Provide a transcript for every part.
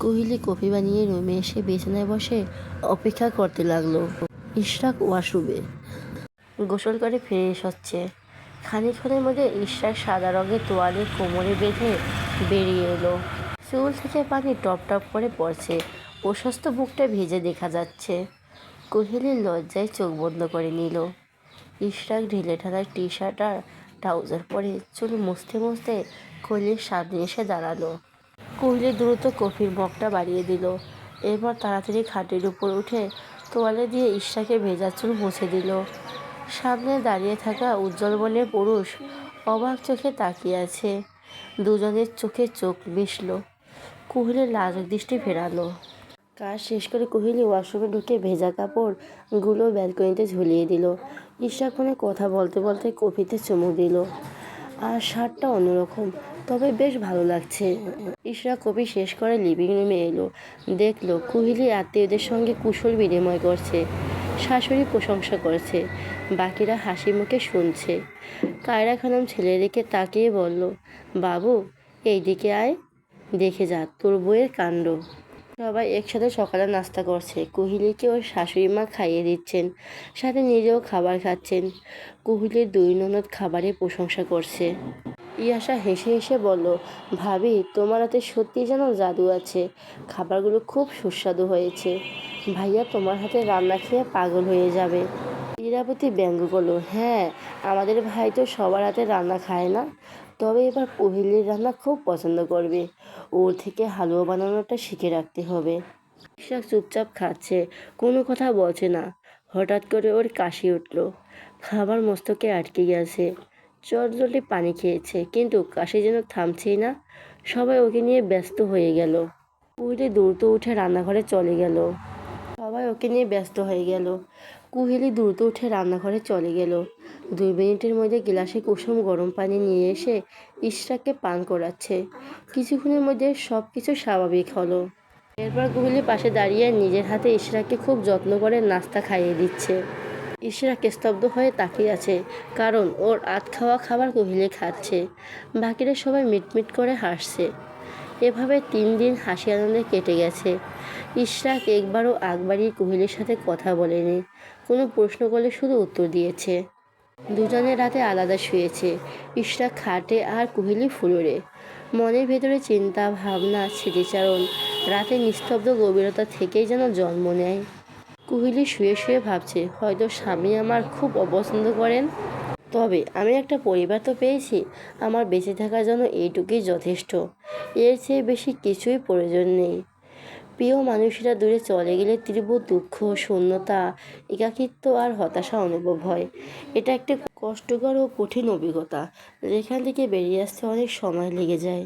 Kohli coffee বানিয়ে রুমে এসে বিছানায় বসে অপেক্ষা করতে লাগলো। ইশরাক ওয়াশরুমে গোসল করে ফিরে এসেছে। খানিকক্ষণের মধ্যে ইশরাক সাদা রঙের তোয়ালে কোমরে বেঁধে বেরিয়ে এলো। চুল থেকে পানি টপ টপ করে পড়ছে, প্রশস্ত বুকটা ভিজে দেখা যাচ্ছে। কোহলির লজ্জায় চোখ বন্ধ করে নিল। ইশরাক ঢিলে ঢালা টি শার্ট আর ট্রাউজার পরে চুল মুছতে মুছতে কোহলির সামনে এসে দাঁড়ালো। কোহলি দ্রুত কফির মগটা বাড়িয়ে দিল। এরপর তাড়াতাড়ি খাটের উপর উঠে তোয়ালে দিয়ে ইশরাকের ভেজা চুল মুছে দিল। সামনে দাঁড়িয়ে থাকা উজ্জ্বল বর্ণের পুরুষ অবাক চোখে তাকিয়ে আছে। দুজনের চোখে চোখ মিশল। কোহলি লাজুক দৃষ্টি ফেরালো। কাজ শেষ করে কোহলি ওয়াশরুমে ঢুকে ভেজা কাপড়গুলো ব্যালকনিতে ঝুলিয়ে দিল। ইশরাক ফোনে কথা বলতে বলতে কফিতে চুমুক দিল। আর শার্টটা অন্যরকম, তবে বেশ ভালো লাগছে। ইশরাক কফি শেষ করে লিভিং রুমে এলো। দেখলো কোহলি আত্মীয়দের সঙ্গে কুশল বিনিময় করছে, শাশুড়ি প্রশংসা করছে, বাকিরা হাসি মুখে শুনছে। কায়রা খানম ছেলের দিকে তাকিয়ে বলল, বাবু এইদিকে আয়, দেখে যা তোর বউয়ের কাণ্ড। সবাই একসাথে সকালে নাস্তা করছে। কোহলিকে ওর শাশুড়ি মা খাইয়ে দিচ্ছেন, সাথে নিজেও খাবার খাচ্ছেন। কোহলির দুই ননদ খাবারের প্রশংসা করছে। ইয়াশা হেসে হেসে বলল, ভাবি তোমার হাতে সত্যি যেন জাদু আছে, খাবারগুলো খুব সুস্বাদু হয়েছে। ভাইয়া তোমার হাতে রান্না খেয়ে পাগল হয়ে যাবে। ইরাবতী ব্যঙ্গ করল, হ্যাঁ আমাদের ভাই তো সবার হাতে রান্না খায় না, তবে এবার কোহলির রান্না খুব পছন্দ করবে। ওর থেকে হালুয়া বানানোটা শিখে রাখতে হবে। ইশরাক চুপচাপ খাচ্ছে, কোনো কথা বলছে না। হঠাৎ করে ওর কাশি উঠল, খাবার মস্তকে আটকে গেছে। চটজলদি পানি খেয়েছে, কিন্তু কাশি যেন থামছেই না। সবাই ওকে নিয়ে ব্যস্ত হয়ে গেল। কোহলি দ্রুত উঠে রান্নাঘরে চলে গেল। সবাই ওকে নিয়ে ব্যস্ত হয়ে গেল। কোহলি দ্রুত উঠে রান্নাঘরে চলে গেল। 2 মিনিটের মধ্যে গ্লাসে কুসুম গরম পানি নিয়ে এসে ইশরাককে পান করাচ্ছে। কিছুক্ষণের মধ্যে সব কিছু স্বাভাবিক হলো। এরপর কোহলি পাশে দাঁড়িয়ে নিজের হাতে ইশরাককে খুব যত্ন করে নাস্তা খাইয়ে দিচ্ছে। ইশরাক স্তব্ধ হয়ে তাকিয়ে আছে, কারণ ওর আধ খাওয়া খাবার কোহলি খাচ্ছে। বাকিরা সবাই মিটমিট করে হাসছে। এভাবে 3 দিন হাসি আনন্দে কেটে গেছে। ইশরাক একবারও আগ বাড়িয়ে কোহলির সাথে কথা বলেনি, কোনো প্রশ্ন করলে শুধু উত্তর দিয়েছে। দুজনের রাতে আলাদা শুয়েছে, ইশরাক খাটে আর কোহলি ফ্লোরে। মনের ভেতরে চিন্তা ভাবনা স্মৃতিচারণ রাতে নিস্তব্ধ গভীরতা থেকেই যেন জন্ম নেয়। কোহলি শুয়ে শুয়ে ভাবছে, হয়তো স্বামী আমার খুব অপছন্দ করেন, তবে আমি একটা পরিবার তো পেয়েছি, আমার বেঁচে থাকার জন্য এইটুকুই যথেষ্ট। এর চেয়ে বেশি কিছুই প্রয়োজন নেই। প্রিয় মানুষেরা দূরে চলে গেলে তীব্র দুঃখ, শূন্যতা, একাকিত্ব আর হতাশা অনুভব হয়। এটা একটা কষ্টকর ও কঠিন অভিজ্ঞতা, যেখান থেকে বেরিয়ে আসতে অনেক সময় লেগে যায়।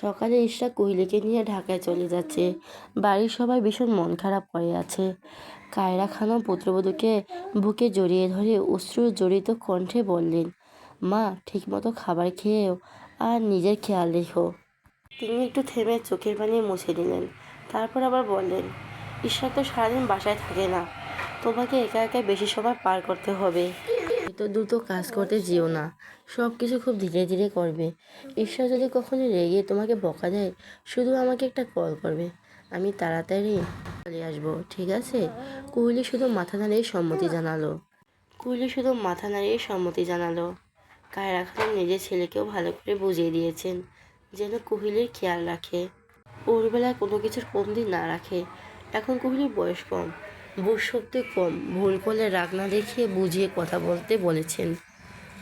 সকালে ইশরাক কোহলিকে নিয়ে ঢাকায় চলে যাচ্ছে। বাড়ির সবাই ভীষণ মন খারাপ করে আছে। কায়রা খানম পুত্রবধূকে বুকে জড়িয়ে ধরে অশ্রু জড়িত কণ্ঠে বললেন, মা ঠিকমতো খাবার খেয়েও আর নিজের খেয়াল রেখো। তিনি একটু থেমে চোখের পানি মুছে দিলেন। তারপর আবার বললেন, ইশরাক তো সারাদিন বাসায় থাকে না, তোমাকে একা একা বেশি সময় পার করতে হবে। তো দ্রুত কাজ করতে যেও না, সব কিছু খুব ধীরে ধীরে করবে। ঈশ্বর যদি কখনো রেগে তোমাকে বকা দেয়, শুধু আমাকে একটা কল করবে, আমি তাড়াতাড়ি চলে আসবো, ঠিক আছে? কোহলি শুধু মাথা নাড়িয়ে সম্মতি জানালো। কায়রা খানম নিজের ছেলেকেও ভালো করে বুঝিয়ে দিয়েছেন, যেন কোহলির খেয়াল রাখে, ওর বেলায় কোনো কিছুর কমতি না রাখে। এখন কোহলির বয়স কম, বুঝশক্তি কম, ভুল করলে রাগ না দেখিয়ে বুঝিয়ে কথা বলতে বলেছেন।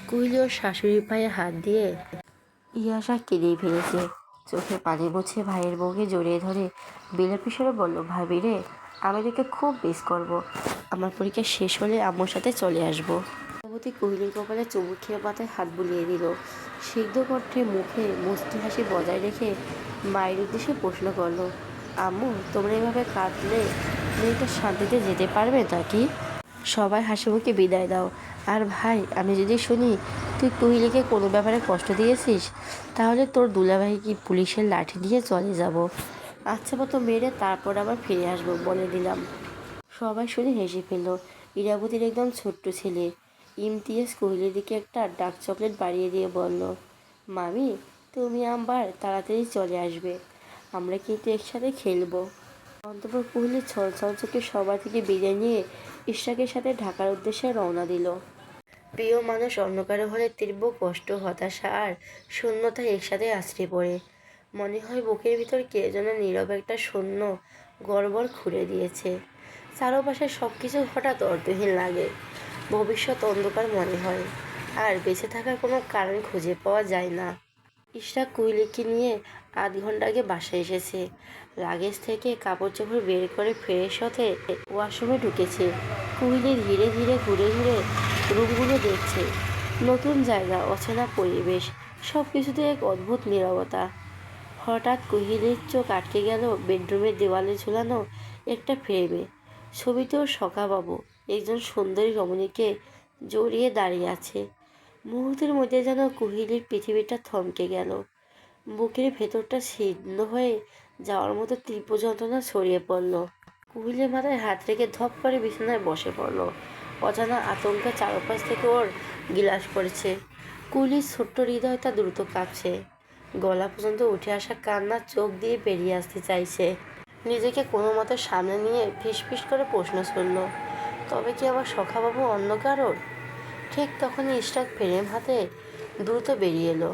কোহলি ওর শাশুড়ির পায়ে হাত দিয়ে ইয়াশা কেঁদেই ফেলেছে। চোখে পানি মুছে ভাইয়ের বউকে জড়িয়ে ধরে বিলাপি স্বরে বলল, ভাবি রে, আমি তোকে খুব মিস করবো। আমার পরীক্ষা শেষ হলে আম্মুর সাথে চলে আসবো। ভগবতী কোহলির কপালে চুমু খেয়ে পাতায় হাত বুলিয়ে দিল। সিদ্ধ কণ্ঠে মুখে মুচকি হাসি বজায় রেখে মায়ের উদ্দেশ্যে প্রশ্ন করলো, আম্মু তোমরা এভাবে কাঁদলে মেয়েটা শান্তিতে যেতে পারবে নাকি? সবাই হাসিমুখে বিদায় দাও। আর ভাই, আমি যদি শুনি তুই কোহলিকে কোনো ব্যাপারে কষ্ট দিয়েছিস, তাহলে তোর দুলাভাই কি পুলিশের লাঠি দিয়ে চলে যাব। আচ্ছা মতো মেরে তারপর আবার ফিরে আসবো, বলে দিলাম। সবাই শুনে হেসে ফেলল। ইরাবতীর একদম ছোট্ট ছেলে ইমতিয়াজ কোহলির দিকে একটা ডার্ক চকলেট বাড়িয়ে দিয়ে বলল, মামি তুমি আবার তাড়াতাড়ি চলে আসবে, আমরা কিন্তু একসাথে খেলবো। অন্তঃপুর কোহলি ছলছল চোখে সবার থেকে বিদায় নিয়ে ইশরাকের সাথে ঢাকার উদ্দেশ্যে রওনা দিল। প্রিয় মানুষ অন্য কারো হলে তীব্র কষ্ট, হতাশা আর শূন্যতা একসাথে আছড়ে পড়ে। মনে হয় বুকের ভিতর কে যেন নীরব একটা শূন্য গড়বড় খুঁড়ে দিয়েছে। চারপাশে সব কিছু হঠাৎ অর্থহীন লাগে, ভবিষ্যৎ অন্ধকার মনে হয়, আর বেঁচে থাকার কোনো কারণ খুঁজে পাওয়া যায় না। ইশরাক কোহলিকে নিয়ে আধ ঘন্টা আগে বাসায় এসেছে। লাগেজ থেকে কাপড় চোপড় বের করে ফ্রেশ হতে ওয়াশরুমে ঢুকেছে। কোহলি ধীরে ধীরে ঘুরে ঘুরে রুমগুলো দেখছে। নতুন জায়গা, অচেনা পরিবেশ, সব কিছুতে এক অদ্ভুত নীরবতা। হঠাৎ কোহলির চোখ আটকে গেল বেডরুমের দেওয়ালে ঝুলানো একটা ফ্রেমে। ছবিতে ওর সখাবাবু একজন সুন্দরী রমণীকে জড়িয়ে দাঁড়িয়ে আছে। মুহূর্তের মধ্যে যেন কোহলির পৃথিবীটা থমকে গেল। বুকের ভেতরটা ছিন্ন হয়ে যাওয়ার মতো তীব্র যন্ত্রণা ছড়িয়ে পড়ল। কোহলির মাথায় হাত রেখে ধপ করে বিছানায় বসে পড়ল। অজানা আতঙ্কে চারপাশ থেকে ওর গিলাস পড়েছে। কোহলির ছোট্ট হৃদয়টা দ্রুত কাঁপছে। গলা পর্যন্ত উঠে আসা কান্না চোখ দিয়ে বেরিয়ে আসতে চাইছে। নিজেকে কোনো মতে সামনে নিয়ে ফিসফিস করে প্রশ্ন ছুড়ল, তবে কি আমার সখাবাবু অন্য কারোর? ঠিক তখনই ইশরাক ফ্রেম হাতে দ্রুত বেরিয়ে এলো।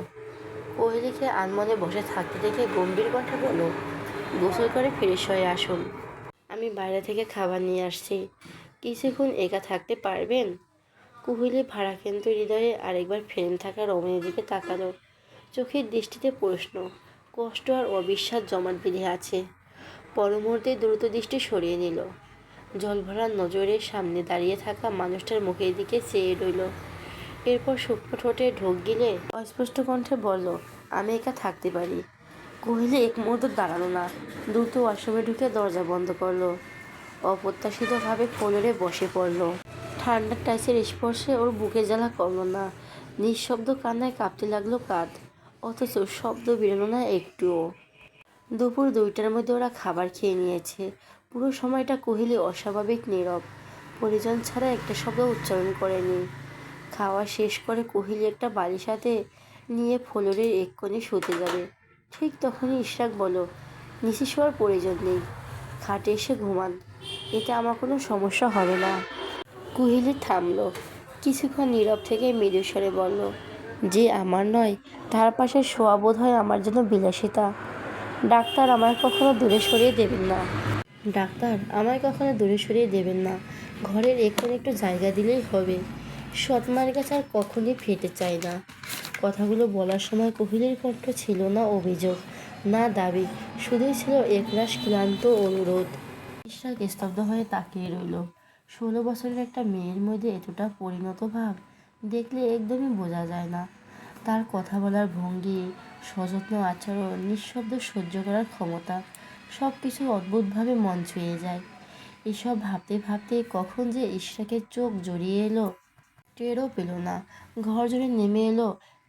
কোহলিকে আনমনে বসে থাকতে দেখে গম্ভীর কণ্ঠে বলল, গোসল করে ফ্রেশ হয়ে আসুন, আমি বাইরে থেকে খাবার নিয়ে আসছি, কিছুক্ষণ একা থাকতে পারবেন? কোহলি ভারাক্রান্ত হৃদয়ে আরেকবার ফ্রেম থাকা রমণীর দিকে তাকালো। চোখের দৃষ্টিতে প্রশ্ন, কষ্ট আর অবিশ্বাস জমাট বেঁধে আছে। পরমুহূর্তে দ্রুত দৃষ্টি সরিয়ে নিল। জলভরা নজরের সামনে দাঁড়িয়ে থাকা মানুষটার মুখের দিকে চেয়ে রইল। এরপর সূক্ষ্ম ঠোঁটে ঢোক গিলে অস্পষ্ট কণ্ঠে বলল, আমি একা থাকতে পারি। কোহলি এক মুহূর্ত দাঁড়ালো না, দ্রুত ওয়াশরুমে ঢুকে দরজা বন্ধ করলো। অপ্রত্যাশিতভাবে ফ্লোরে বসে পড়ল। ঠান্ডা টাইসের স্পর্শে ওর বুকে জ্বালা কমল না। নিঃশব্দ কান্নায় কাঁপতে লাগলো কাঁধ, অথচ শব্দ বেরোলো না একটুও। দুপুর 2টার মধ্যে ওরা খাবার খেয়ে নিয়েছে। পুরো সময়টা কোহলি অস্বাভাবিক নীরব, পরিজন ছাড়া একটা শব্দ উচ্চারণ করেনি। খাওয়া শেষ করে কোহলি একটা বালিশ হাতে নিয়ে ফ্লোরের এক কোণে শুতে যাবে। ঠিক তখনই ইশরাক বলল, নিচে শোয়ার প্রয়োজন নেই, খাটে এসে ঘুমান, এতে আমার কোনো সমস্যা হবে না। কোহলি থামল, কিছুক্ষণ নীরব থেকে মৃদু স্বরে বলল, যে আমার নয় তার পাশে শোয়া বোধ হয় আমার জন্য বিলাসিতা। ডাক্তার আমায় কখনো দূরে সরিয়ে দেবেন না, ডাক্তার আমায় কখনো দূরে সরিয়ে দেবেন না, ঘরের এখন একটু জায়গা দিলেই হবে। সৎমার কাছে আর কখনই ফেটে চায় না। কথাগুলো বলার সময় কোহলির কণ্ঠ ছিল না অভিযোগ, না দাবি, শুধুই ছিল একরাশ ক্লান্ত অনুরোধ। ইশরাক স্তব্ধ হয়ে তাকিয়ে রইল। 16 বছরের একটা মেয়ের মধ্যে এতটা পরিণত ভাব দেখলে একদমই বোঝা যায় না। তার কথা বলার ভঙ্গি, সযত্ন আচরণ, নিঃশব্দ সহ্য করার ক্ষমতা, সব কিছু অদ্ভুতভাবে মন ছুঁয়ে যায়। এসব ভাবতে ভাবতে কখন যে ইশরাকের চোখ জড়িয়ে এলো টেরও পেল না। ঘর জুড়ে নেমে এলো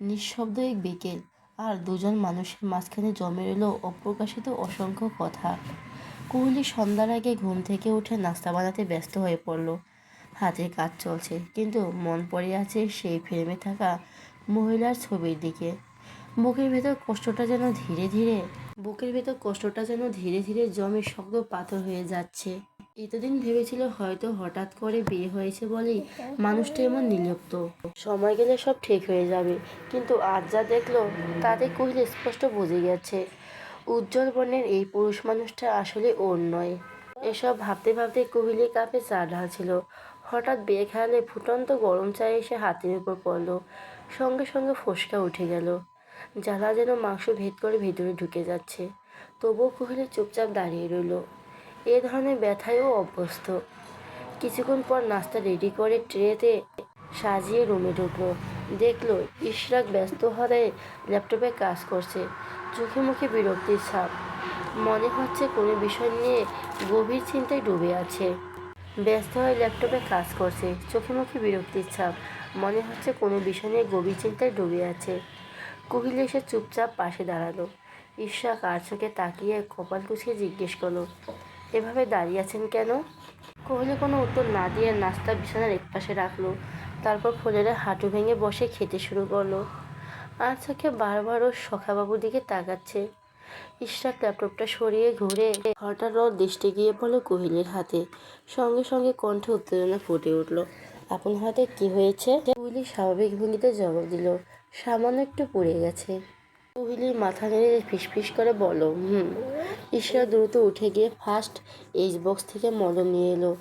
নিঃশব্দ এক বিকেল, আর দুজন মানুষের মাঝখানে জমে রইল অপ্রকাশিত অসংখ্য কথা। কোহলি সন্ধ্যার আগে ঘুম থেকে উঠে নাস্তা বানাতে ব্যস্ত হয়ে পড়ল। হাতে কাজ চলছে, কিন্তু মন পড়ে আছে সেই ফ্রেমে থাকা মহিলার ছবির দিকে। বুকের ভেতর কষ্টটা যেন ধীরে ধীরে জমে শক্ত পাথর হয়ে যাচ্ছে। এতদিন ভেবেছিল হয়তো হঠাৎ করে বিয়ে হয়েছে বলেই মানুষটা এমন নির্লিপ্ত, সময় গেলে সব ঠিক হয়ে যাবে। কিন্তু আজ যা দেখলো তাতে কোহলি স্পষ্ট বুঝে গেছে, উজ্জ্বল বর্ণের এই পুরুষ মানুষটা আসলে ওর নয়। এসব ভাবতে ভাবতে কোহলি কাপে চা ঢালছিল। হঠাৎ বেখেয়ালে ফুটন্ত গরম চা এসে হাতের উপর পড়ল। সঙ্গে সঙ্গে ফোসকা উঠে গেল। জ্বালা যেন মাংস ভেদ করে ভেতরে ঢুকে যাচ্ছে। তবুও কোহলি চুপচাপ দাঁড়িয়ে রইল। এ ধরনের ব্যথায়ও অভ্যস্ত। কিছুক্ষণ পর নাস্তা রেডি করে ট্রেতে সাজিয়ে রুমে ঢুকলো। দেখলো ইশরাক ব্যস্ত হাতে ল্যাপটপে কাজ করছে, চোখে মুখে বিরক্তির ছাপ। মনে হচ্ছে কোনো বিষয় নিয়ে গভীর চিন্তায় ডুবে আছে। ব্যস্ত হয়ে ল্যাপটপে কাজ করছে, চোখে মুখে বিরক্তির ছাপ। মনে হচ্ছে কোনো বিষয় নিয়ে গভীর চিন্তায় ডুবে আছে। কোহলি এসে চুপচাপ পাশে দাঁড়ালো। ইশরাক আর চোখে তাকিয়ে কপাল কুঁচকে জিজ্ঞেস করলো, এভাবে দাঁড়িয়ে আছেন কেন? কোহলি কোনো উত্তর না দিয়ে নাস্তা বিছানার একপাশে রাখলো। তারপর ফ্লোরে হাঁটু ভেঙে বসে খেতে শুরু করলো। আর চোখে বারবার ওর সখাবাবুর দিকে তাকাচ্ছে। ইশরাক ল্যাপটপটা সরিয়ে ঘুরে হঠাৎ ওর দৃষ্টি গিয়ে পড়লো কোহলির হাতে। সঙ্গে সঙ্গে কণ্ঠে উত্তেজনা ফুটে উঠল। আপনার হাতে কি হয়েছে? কোহলি স্বাভাবিক ভঙ্গিতে জবাব দিল, সামান্য একটু পুড়ে গেছে। কোহলি মাথা নেড়ে ফিসফিস করে বলল, ইশরাক দ্রুত উঠে গিয়ে ফার্স্ট এইড বক্স থেকে মলম নিয়ে এলো।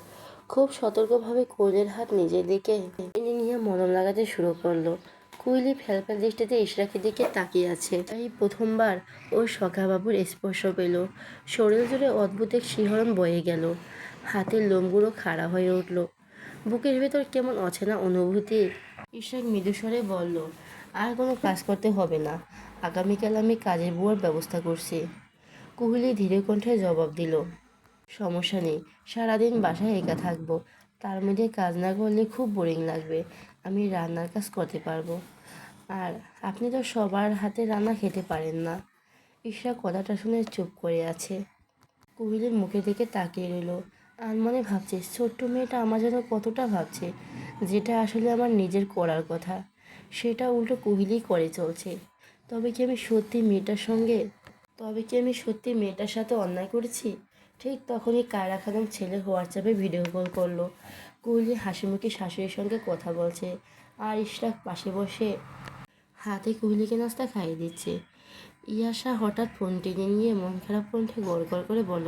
খুব সতর্কভাবে কোহলির হাত নিজের দিকে টেনে নিয়ে মলম লাগাতে শুরু করলো। কোহলি ফ্যালফ্যাল দৃষ্টিতে ইশরাকের দিকে তাকিয়ে আছে। এই প্রথমবার ওর সখাবাবুর স্পর্শ পেল। শরীর জুড়ে অদ্ভুত এক শিহরণ বয়ে গেল। হাতের লোমগুলো খাড়া হয়ে উঠল। বুকের ভেতর কেমন অচেনা অনুভূতি। ইশরাক মৃদুস্বরে বলল, আর কোনো কাজ করতে হবে না, আগামীকাল আমি কাজের বুয়ার ব্যবস্থা করছি। কোহলি ধীরে কণ্ঠে জবাব দিল, সমস্যা নেই, সারাদিন বাসায় একা থাকবো, তার মধ্যে কাজ না করলে খুব বোরিং লাগবে, আমি রান্নার কাজ করতে পারবো। আর আপনি তো সবার হাতে রান্না খেতে পারেন না। ইশরাক কথাটা শুনে চুপ করে আছে। কোহলির মুখের দিকে তাকিয়ে রইল। আর মনে ভাবছে, ছোট্ট মেয়েটা আমার জন্য কতটা ভাবছে, যেটা আসলে আমার নিজের করার কথা সেটা উল্টো কোহলি করে চলছে। তবে কি আমি সত্যি মেয়েটার সাথে অন্যায় করেছি? ঠিক তখনই কায়রা খানম ছেলে হোয়াটসঅ্যাপে ভিডিও কল করলো। কোহলি হাসিমুখে শাশুড়ির সঙ্গে কথা বলছে, আর ইশরাক পাশে বসে হাতে কোহলিকে নাস্তা খাইয়ে দিচ্ছে। ইয়াশা হঠাৎ ফোন টেনে নিয়ে মন খারাপ কণ্ঠে গড় করে বলল,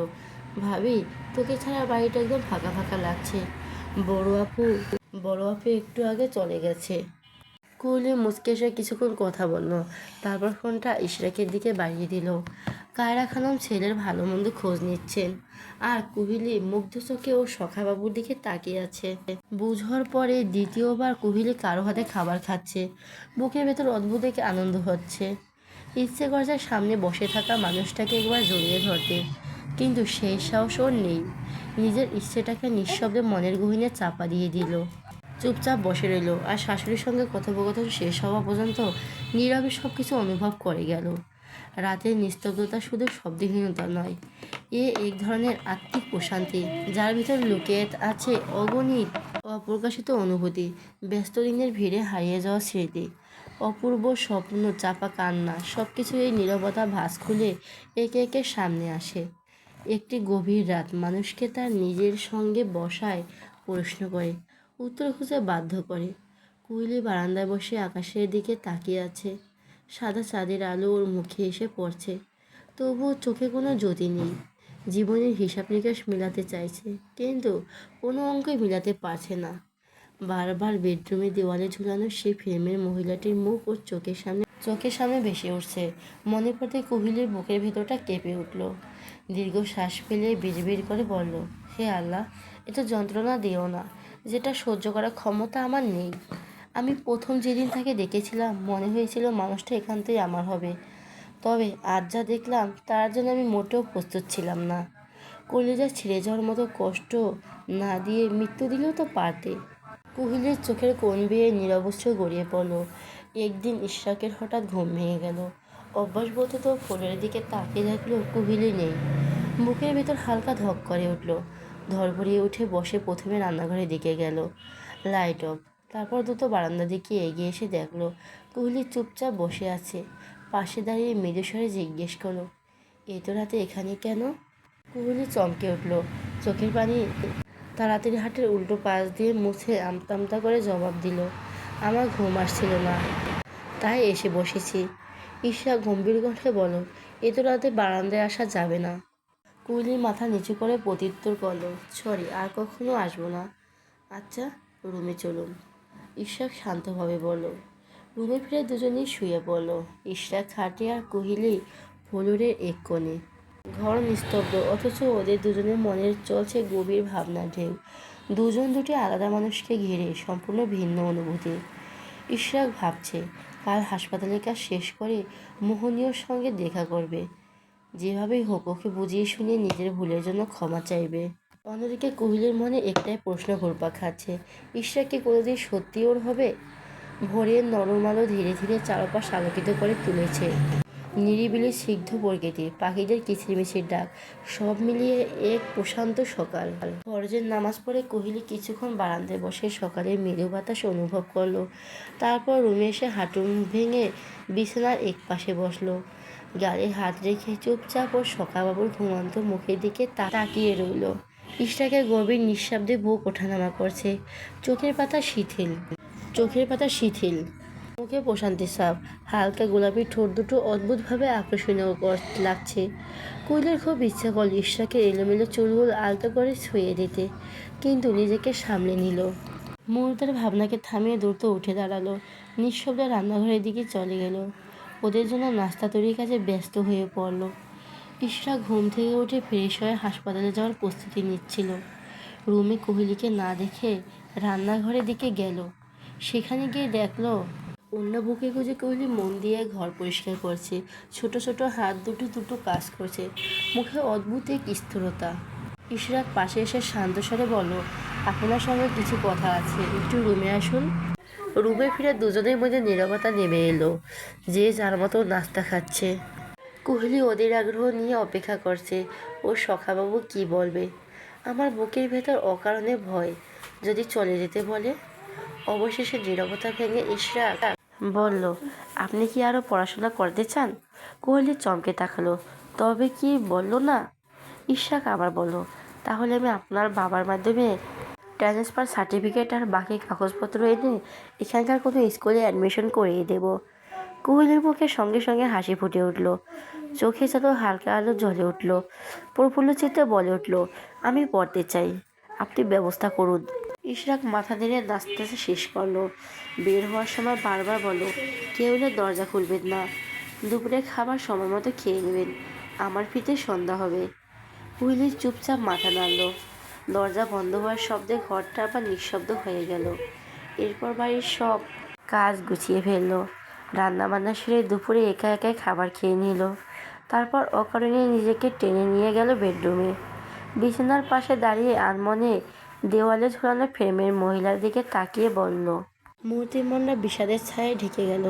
ভাবি, তোকে ছাড়া বাড়িটা একদম ফাঁকা ফাঁকা লাগছে। বড় আপু একটু আগে চলে গেছে। কোহলি মুচকে এসে কিছুক্ষণ কথা বলল, তারপর ফোনটা ইশরাকের দিকে বাড়িয়ে দিল। কায়রা খানম ছেলের ভালো মন্দ খোঁজ নিচ্ছেন, আর কোহলি মুগ্ধ চোখে ও সখাবাবুর দিকে তাকিয়ে আছে। বুঝার পরে দ্বিতীয়বার কোহলি কারো হাতে খাবার খাচ্ছে। বুকের ভেতর অদ্ভুত এক আনন্দ হচ্ছে। ইচ্ছে করছে সামনে বসে থাকা মানুষটাকে একবার জড়িয়ে ধরতে, কিন্তু সেই সাহস ওর নেই। নিজের ইচ্ছেটাকে নিঃশব্দে মনের গহীনে চাপা দিয়ে দিল। চুপচাপ বসে রইল, আর শাশুড়ির সঙ্গে কথোপকথন শেষ হওয়া পর্যন্ত নীরবে সব কিছু অনুভব করে গেল। রাতের নিস্তব্ধতা শুধু শব্দহীনতা নয়, এক ধরনের আত্মিক প্রশান্তি, যার ভিতর লুকিয়ে আছে অগণিত অপ্রকাশিত অনুভূতি, ব্যস্ত দিনের ভিড়ে হারিয়ে যাওয়া স্মৃতি, অপূর্ব স্বপ্ন, চাপা কান্না, সব কিছু এই নীরবতা ভাঁজ খুলে একে একে সামনে আসে। একটি গভীর রাত মানুষকে তার নিজের সঙ্গে বসায় প্রশ্ন করে, উত্তর খুঁজে বাধ্য করে। কোহলি বারান্দায় বসে আকাশের দিকে তাকিয়ে আছে। সাদা চাঁদের আলো ওর মুখে এসে পড়ছে, তবুও চোখে কোনো জ্যোতি নেই। জীবনের হিসাব নিকাশ মেলাতে চাইছে, কিন্তু কোনো অঙ্কই মেলাতে পারছে না। বারবার বেডরুমের দেওয়ালে ঝুলানো সেই ফ্রেমের মহিলাটির মুখ ওর চোখের সামনে ভেসে উঠছে। মনে পড়তে কোহলির বুকের ভেতরটা কেঁপে উঠল। দীর্ঘ শ্বাস ফেলে বিড়বিড় করে বলল, হে আল্লাহ, এত যন্ত্রণা দিও না, যেটা সহ্য করার ক্ষমতা আমার নেই। আমি প্রথম যেদিন তাকে দেখেছিলাম মনে হয়েছিল মানুষটা একান্তই আমার হবে, তবে আজ যা দেখলাম তার জন্য আমি মোটেও প্রস্তুত ছিলাম না। কলিজা ছিঁড়ে যাওয়ার মতো কষ্ট না দিয়ে মৃত্যু দিলেও তো পারতে। কোহলির চোখের কোণ বেয়ে নিরবচ্ছ গড়িয়ে পড়ল। একদিন ইশরাকের হঠাৎ ঘুম ভেঙে গেল। অভ্যাসবশত তো ফোনের দিকে তাকিয়ে দেখল কোহলি নেই। বুকের ভেতর হালকা ধক করে উঠল। ধড়ফড়িয়ে উঠে বসে প্রথমে রান্নাঘরের দিকে গেল। Light off. তারপর দ্রুত বারান্দার দিকে এগিয়ে এসে দেখল কোহলি চুপচাপ বসে আছে। পাশে দাঁড়িয়ে মৃদুস্বরে জিজ্ঞেস করলো, এত রাতে এখানে কেন? কোহলি চমকে উঠল। চোখের পানি তাড়াতাড়ি হাটের উল্টো পাশ দিয়ে মুছে আমতা আমতা করে জবাব দিল, আমার ঘুম আসছিল না, তাই এসে বসেছি। ঈশা গম্ভীর কণ্ঠে বলল, এত রাতে বারান্দায় আসা যাবে না। কোহলি মাথা নিচু করে প্রত্যুত্তর করল, সরি, আর কখনো আসবো না। আচ্ছা, রুমে চলুন, ইশরাক শান্তভাবে বলল। রুমে ফিরে দুজনেই শুয়ে পড়ল। ইশরাক খাটে আর কোহলি ফ্লোরের এক কোণে। ঘর নিস্তব্ধ, অথচ ওদের দুজনের মনের চলছে গভীর ভাবনার ঢেউ। দুজন দুটি আলাদা মানুষকে ঘিরে সম্পূর্ণ ভিন্ন অনুভূতি। ইশরাক ভাবছে কাল হাসপাতালের কাজ শেষ করে মোহনীয়র সঙ্গে দেখা করবে, যেভাবেই হোক ওকে বুঝিয়ে শুনিয়ে নিজের ভুলের জন্য ক্ষমা চাইবে। অন্যদিকে কোহলির মনে একটাই প্রশ্ন ঘুরপাক খাচ্ছে, ইশরাক কি কোনোদিন সত্যি ওর হবে? ভোরের নরম আলো ধীরে ধীরে চারপাশ আলোকিত করে তুলেছে। নিরিবিলি সিগ্ধ প্রকৃতি, পাখিদের কিচিরমিচির ডাক, সব মিলিয়ে এক প্রশান্ত সকাল। ফরজের নামাজ পড়ে কোহলি কিছুক্ষণ বারান্দায় বসে সকালের মৃদু বাতাস অনুভব করলো। তারপর রুমে এসে হাঁটু ভেঙে বিছানার এক পাশে বসলো। গালে হাত রেখে চুপচাপ ওর সখাবাবুর ঘুমন্ত মুখের দিকে তাকিয়ে রইল। ইশরাকের গভীর নিঃশব্দে বুক ওঠানামা করছে। চোখের পাতা শিথিল, মুখে প্রশান্তি সাপ, হালকা গোলাপি ঠোঁট দুটো অদ্ভুতভাবে আকর্ষণীয় লাগছে। কুইলের খুব ইচ্ছা করল ইশরাকের এলোমেলো চুলগুলো আলতো করে ছুঁয়ে দিতে, কিন্তু নিজেকে সামলে নিল। মুহূর্তের ভাবনাকে থামিয়ে দ্রুত উঠে দাঁড়ালো। নিঃশব্দে রান্নাঘরের দিকে চলে গেল। ওদের জন্য নাস্তা তৈরির কাজে ব্যস্ত হয়ে পড়ল। ইশরাক ঘুম থেকে উঠে ফ্রেশ হয়ে হাসপাতালে যাওয়ার প্রস্তুতি নিচ্ছিল। রুমে কোহলিকে না দেখে রান্নাঘরের দিকে গেল। সেখানে গিয়ে দেখলো অন্য বুকে গুজে কোহলি মন দিয়ে ঘর পরিষ্কার করছে। ছোট ছোট হাত দুটো কাজ করছে, মুখে অদ্ভুত এক স্থিরতা। ইশরাক পাশে এসে শান্ত স্বরে বলল, আপনার সঙ্গে কিছু কথা আছে, একটু রুমে আসুন। রুমে ফিরে দুজনের মধ্যে নীরবতা নেমে এলো। যে যার মতো নাস্তা খাচ্ছে। কোহলি ওদের আগ্রহ নিয়ে অপেক্ষা করছে ওর সখাবাবু কি বলবে। আমার বুকের ভেতর অকারণে ভয়, যদি চলে যেতে বলে। অবশেষে নীরবতা ভেঙে ইশরাক বলল, আপনি কি আরও পড়াশোনা করতে চান? কোহলি চমকে তাকালো। তবে কি বলল না? ইশরাক আবার বলল, তাহলে আমি আপনার বাবার মাধ্যমে ট্রান্সফার সার্টিফিকেট আর বাকি কাগজপত্র এনে এখানকার কোনো স্কুলে অ্যাডমিশন করিয়ে দেব। কোহলির মুখে সঙ্গে সঙ্গে হাসি ফুটে উঠল, চোখে যেন হালকা আলো জ্বলে উঠল। প্রফুল্ল চিত্তে বলে উঠল, আমি পড়তে চাই, আপনি ব্যবস্থা করুন। ইশরাক মাথা নেড়ে নাচতে শেষ করলো। বের হওয়ার সময় বারবার বলো, কেউ এলে দরজা খুলবেন না, দুপুরে খাবার সময় মতো খেয়ে নেবেন, আমার ফিরতে সন্ধ্যা হবে। কোহলি চুপচাপ মাথা নাড়ল। দরজা বন্ধ হওয়ার শব্দে ঘরটা আবার নিঃশব্দ হয়ে গেল। এরপর বাড়ির সব কাজ গুছিয়ে ফেলল। রান্নাবান্না সেরে দুপুরে একা একাই খাবার খেয়ে নিল। তারপর অকারণে নিজেকে টেনে নিয়ে গেল বেডরুমে। বিছানার পাশে দাঁড়িয়ে আনমনে দেওয়ালে ঝুলানো ফ্রেমের মহিলার দিকে তাকিয়ে বলল। মূর্তিমণ্ডা বিষাদের ছায়ায় ঢেকে গেল।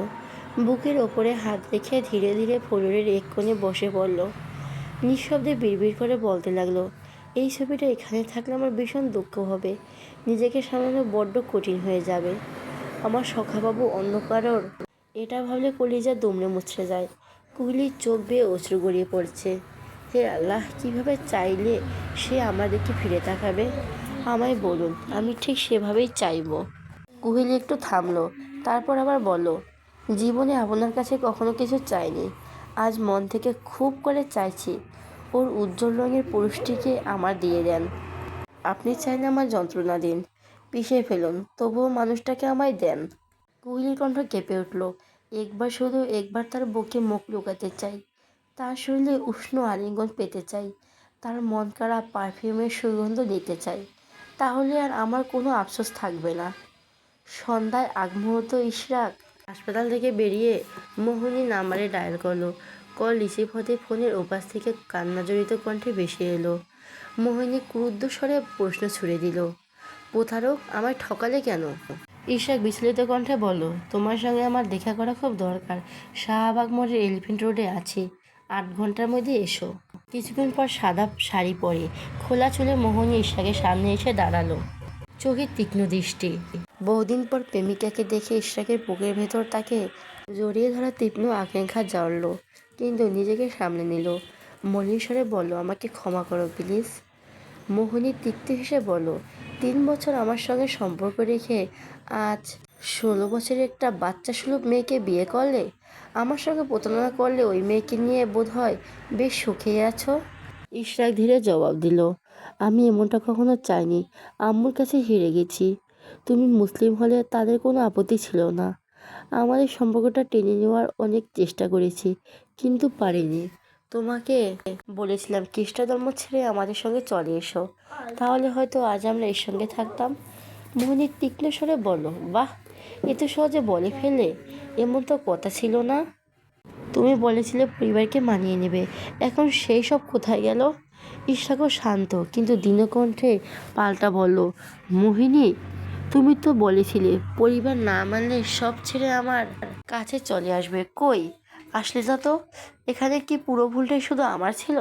বুকের ওপরে হাত রেখে ধীরে ধীরে ফ্লোরের এক কোণে বসে পড়ল। নিঃশব্দে বিড়বিড় করে বলতে লাগলো, এই ছবিটা এখানে থাকলে আমার ভীষণ দুঃখ হবে, নিজেকে সামলানো বড্ড কঠিন হয়ে যাবে। আমার সখাবাবু অন্য কারোর, এটা ভাবলে কলিজা দুমড়ে মুচড়ে যায়। কোহলির চোখ বেয়ে অশ্রু গড়িয়ে পড়ছে। হে আল্লাহ, কীভাবে চাইলে সে আমার দিকে ফিরে তাকাবে? আমায় বলুন, আমি ঠিক সেভাবেই চাইব। কোহলি একটু থামলো, তারপর আবার বলল, জীবনে আপনার কাছে কখনো কিছু চাইনি, আজ মন থেকে খুব করে চাইছি ওর উজ্জ্বল রঙের পুরুষটিকে আমার দিয়ে দেন। আপনি চাইলে আমার যন্ত্রণা দিন, পিষে ফেলুন, তবুও মানুষটাকে আমায় দেন। কোহলির কণ্ঠ কেঁপে উঠল। একবার তার বুকে মুখ লুকাতে চাই, তার শরীরে উষ্ণ আলিঙ্গন পেতে চাই, তার মন কাড়া পারফিউমের সুগন্ধ নিতে চাই, তাহলে আর আমার কোনো আফসোস থাকবে না। সন্ধ্যায় আগ মুহূর্ত ইশরাক হাসপাতাল থেকে বেরিয়ে মোহিনী নাম্বারে ডায়াল করলো। কল রিসিভ হতে ফোনের ওপাশ থেকে কান্নাজড়িত কণ্ঠে ভেসে এলো। মোহিনী ক্রুদ্ধ স্বরে প্রশ্ন ছুড়ে দিল, প্রতারক, আমায় ঠকালে কেন? ইশরাক বিচলিত কণ্ঠে বলল, তোমার সঙ্গে আমার দেখা করা খুব দরকার, শাহবাগ মোড়ের এলিফেন্ট রোডে আছি, 8 ঘন্টার মধ্যে এসো। কিছুক্ষণ পর সাদা শাড়ি পরে খোলা চুলে মোহিনী ইশরাকের সামনে এসে দাঁড়ালো। চোখের তীক্ষ্ণ দৃষ্টি। বহুদিন পর প্রেমিকাকে দেখে ইশরাকের বুকের ভেতর তাকে জড়িয়ে ধরা তীক্ষ্ণ আকাঙ্ক্ষা জাগল, কিন্তু নিজেকে সামলে নিল। মলিন স্বরে বলল, আমাকে ক্ষমা করো প্লিজ। মোহিনী তিক্ত হেসে বলল, 3 বছর আমার সঙ্গে সম্পর্ক রেখে আজ 16 বছরের একটা বাচ্চা সুলভ মেয়েকে বিয়ে করলে। আমার সঙ্গে প্রতারণা করলে ওই মেয়েকে নিয়ে বোধ হয় বেশ সুখেই আছো। ইশরাক ধীরে জবাব দিল, আমি এমনটা কখনো চাইনি, আম্মুর কাছে হেরে গেছি। তুমি মুসলিম হলে তাদের কোনো আপত্তি ছিল না। আমাদের সম্পর্কটা টেনে নেওয়ার অনেক চেষ্টা করেছি, কিন্তু পারিনি। তোমাকে বলেছিলাম খ্রিস্ট ধর্ম ছেড়ে আমাদের সঙ্গে চলে এসো, তাহলে হয়তো আজ আমরা এর সঙ্গে থাকতাম। মোহিনীর তীক্ষ্ণ স্বরে বলল, বাহ, এত সহজে বলে ফেলে, এমন তো কথা ছিল না। তুমি বলেছিলে পরিবারকে মানিয়ে নেবে, এখন সেই সব কোথায় গেল? ইশরাকও শান্ত কিন্তু দীনকণ্ঠে পাল্টা বলল, মোহিনী, তুমি তো বলেছিলে পরিবার না মানলে সব ছেড়ে আমার কাছে চলে আসবে, কই আসলে না তো। এখানে কি পুরো ভুলটাই শুধু আমার ছিল?